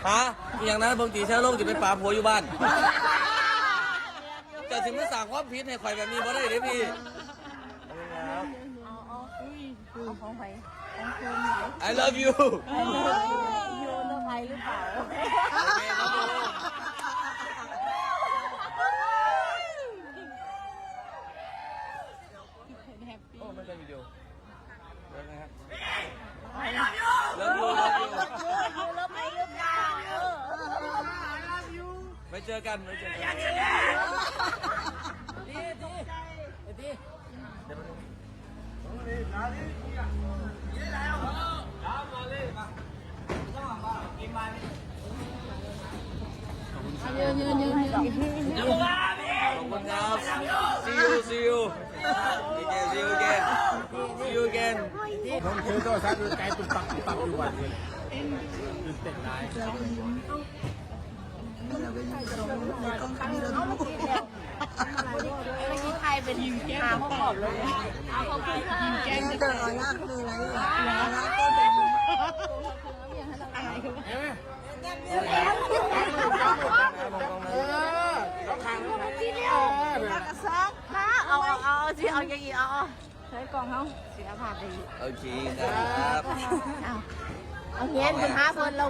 ฮะอย่างนั้นบางทีเช้าโลกจะไปปาผัวอยู่บ้านแต่ถึงไม่สั่งความผิดให้ใครแบบนี้บ่ได้เด้พี่เอาของไปของคุณ I love you โยนเอาไปหรือเปล่า โอเคครับผมโอ้ไม่ใช่วิดีโอแล้วนะครับแล้วยูแล้วไปหรือเปล่าไม่เจอกันไม่เจอกันดียืนขอบคุณครับ see you again ผมซื้อโทรศัพท์ดูใจตุกปักอยู่วันนี้ตื่นเต้นได้ใครเป็นหาข้อสอบเลยเอาเขาคือยิงแกงจะเกิดอะไรคืออะไรเขาขังที่เดียวกระซักนะเอาสิเอาอย่างนี้เอาใช้กล่องเขาเสียผ่าไปโอเคครับเอาเงี้ยคุณหาคนเรา